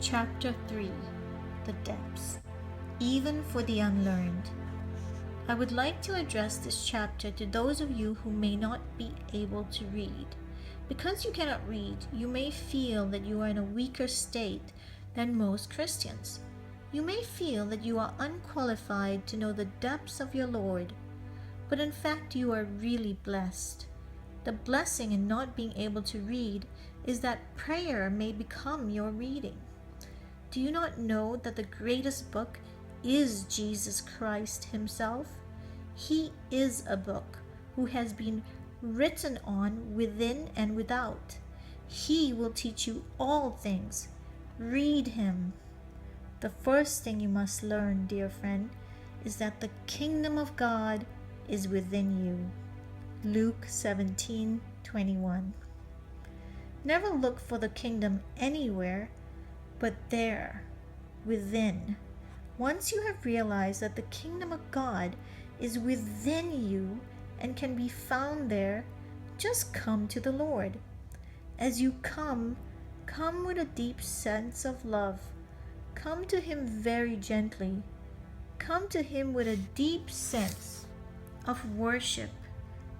Chapter 3 The Depths, Even for the Unlearned. I would like to address this chapter to those of you who may not be able to read. Because you cannot read, you may feel that you are in a weaker state than most Christians. You may feel that you are unqualified to know the depths of your Lord, but in fact you are really blessed. The blessing in not being able to read is that prayer may become your reading. Do you not know that the greatest book is Jesus Christ himself? He is a book who has been written on within and without. He will teach you all things. Read him. The first thing you must learn, dear friend, is that the kingdom of God is within you. Luke 17:21. Never look for the kingdom anywhere but there, within. Once you have realized that the kingdom of God is within you and can be found there, just come to the Lord. As you come with a deep sense of love. Come to him very gently. Come to him with a deep sense of worship.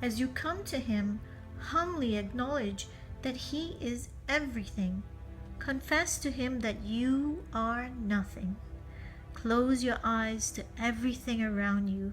As you come to him, humbly acknowledge that he is everything. Confess to him that you are nothing. Close your eyes to everything around you.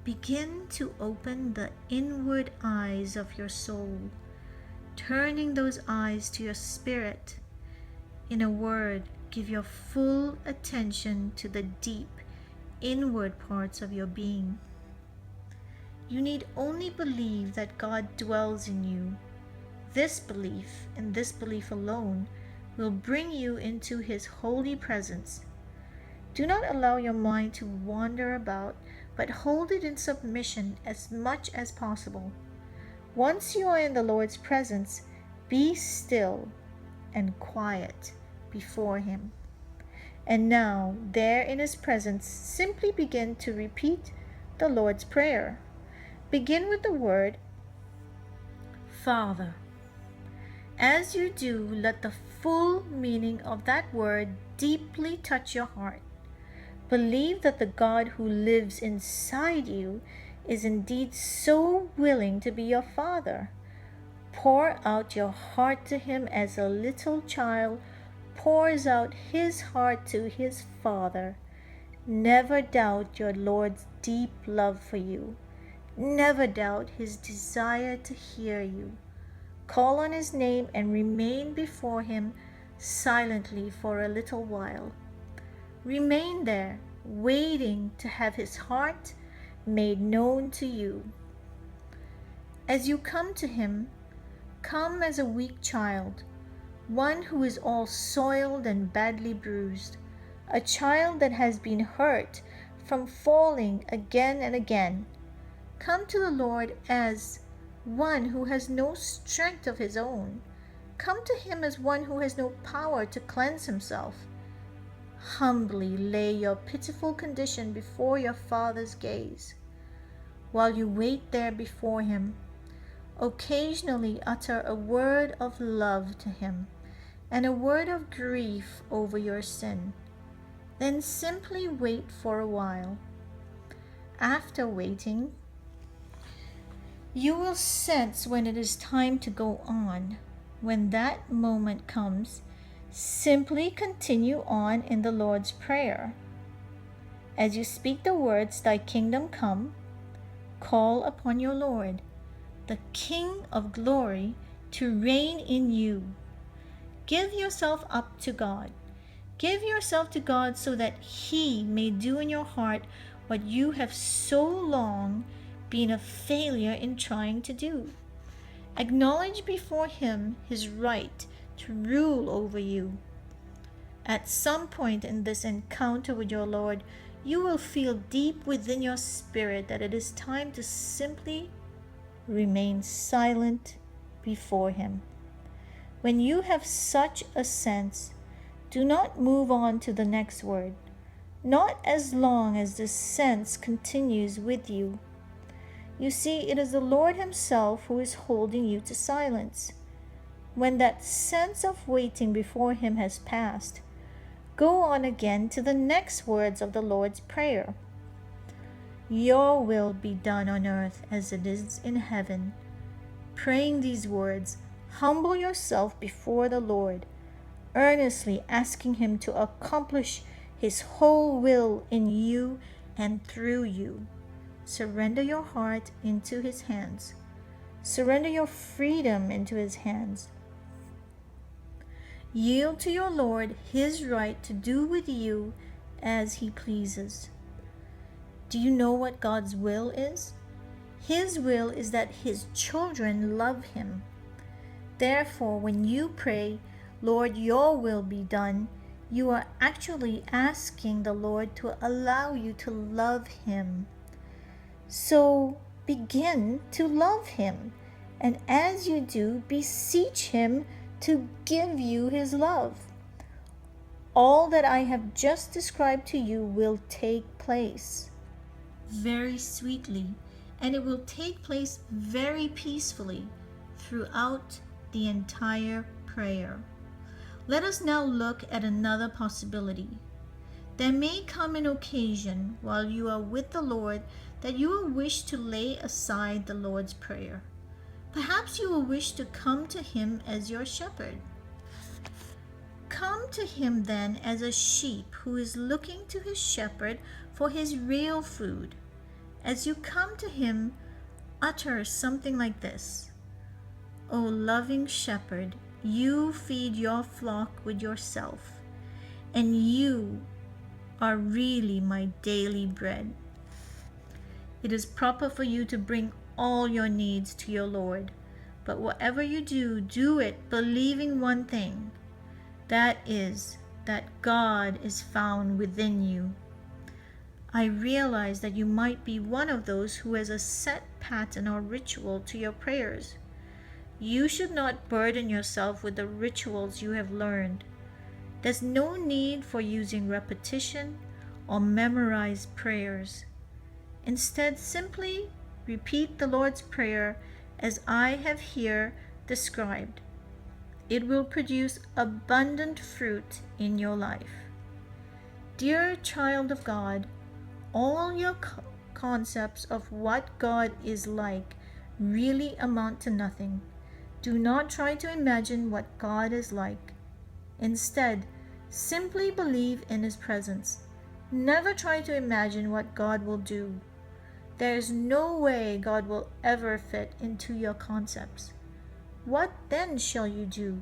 Begin to open the inward eyes of your soul, turning those eyes to your spirit. In a word, give your full attention to the deep, inward parts of your being. You need only believe that God dwells in you. This belief, and this belief alone, will bring you into his holy presence. Do not allow your mind to wander about, but hold it in submission as much as possible. Once you are in the Lord's presence, be still and quiet before him. And now, there in his presence, simply begin to repeat the Lord's Prayer. Begin with the word, Father. As you do, let the full meaning of that word deeply touch your heart. Believe that the God who lives inside you is indeed so willing to be your Father. Pour out your heart to him as a little child pours out his heart to his Father. Never doubt your Lord's deep love for you. Never doubt his desire to hear you. Call on his name and remain before him silently for a little while. Remain there, waiting to have his heart made known to you. As you come to him, come as a weak child, one who is all soiled and badly bruised, a child that has been hurt from falling again and again. Come to the Lord as one who has no strength of his own. Come to him as one who has no power to cleanse himself. Humbly lay your pitiful condition before your Father's gaze. While you wait there before him, occasionally utter a word of love to him and a word of grief over your sin. Then simply wait for a while. After waiting, you will sense when it is time to go on. When that moment comes, simply continue on in the Lord's Prayer. As you speak the words, Thy kingdom come, call upon your Lord, the King of glory, to reign in you. Give yourself up to God. Give yourself to God so that he may do in your heart what you have so long been a failure in trying to do. Acknowledge before him his right to rule over you. At some point in this encounter with your Lord, you will feel deep within your spirit that it is time to simply remain silent before him. When you have such a sense, do not move on to the next word, not as long as this sense continues with you. You see, it is the Lord himself who is holding you to silence. When that sense of waiting before him has passed, go on again to the next words of the Lord's Prayer. Your will be done on earth as it is in heaven. Praying these words, humble yourself before the Lord, earnestly asking Him to accomplish His whole will in you and through you. Surrender your heart into His hands. Surrender your freedom into His hands. Yield to your Lord His right to do with you as He pleases. Do you know what God's will is? His will is that His children love Him. Therefore, when you pray, Lord, your will be done, you are actually asking the Lord to allow you to love Him. So begin to love Him, and as you do, beseech Him to give you His love. All that I have just described to you will take place very sweetly, and it will take place very peacefully throughout the entire prayer. Let us now look at another possibility. There may come an occasion while you are with the Lord that you will wish to lay aside the Lord's Prayer. Perhaps you will wish to come to Him as your shepherd. Come to Him then as a sheep who is looking to his shepherd for his real food. As you come to Him, utter something like this: O loving shepherd, you feed your flock with yourself, and you are really my daily bread. It is proper for you to bring all your needs to your Lord, but whatever you do, do it believing one thing, that is, that God is found within you. I realize that you might be one of those who has a set pattern or ritual to your prayers. You should not burden yourself with the rituals you have learned. There's no need for using repetition or memorized prayers. Instead, simply repeat the Lord's Prayer as I have here described. It will produce abundant fruit in your life. Dear child of God, all your concepts of what God is like really amount to nothing. Do not try to imagine what God is like. Instead, simply believe in His presence. Never try to imagine what God will do. There is no way God will ever fit into your concepts. What then shall you do?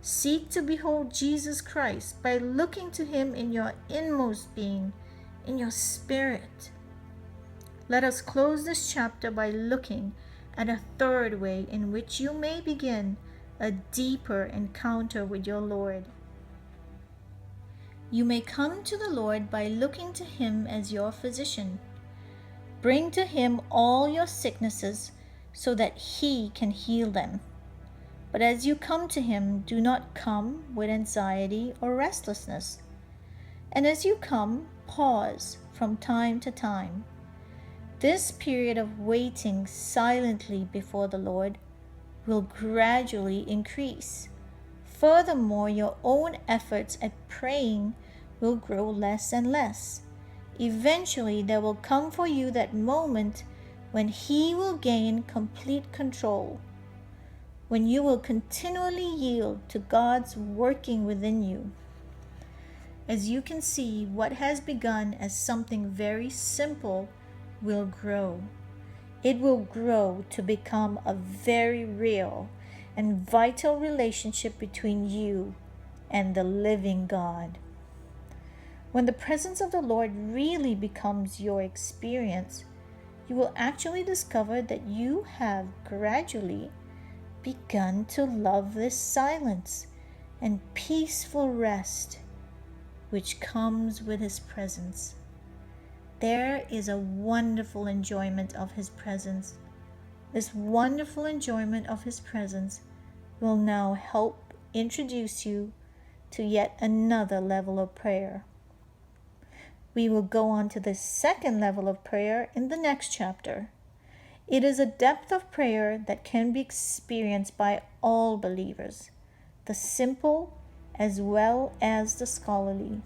Seek to behold Jesus Christ by looking to Him in your inmost being, in your spirit. Let us close this chapter by looking at a third way in which you may begin a deeper encounter with your Lord. You may come to the Lord by looking to Him as your physician. Bring to Him all your sicknesses so that He can heal them. But as you come to Him, do not come with anxiety or restlessness. And as you come, pause from time to time. This period of waiting silently before the Lord will gradually increase. Furthermore, your own efforts at praying will grow less and less. Eventually, there will come for you that moment when He will gain complete control, when you will continually yield to God's working within you. As you can see, what has begun as something very simple will grow. It will grow to become a very real and vital relationship between you and the living God. When the presence of the Lord really becomes your experience, you will actually discover that you have gradually begun to love this silence and peaceful rest which comes with His presence. There is a wonderful enjoyment of His presence. This wonderful enjoyment of His presence will now help introduce you to yet another level of prayer. We will go on to the second level of prayer in the next chapter. It is a depth of prayer that can be experienced by all believers. The simple as well as the scholarly.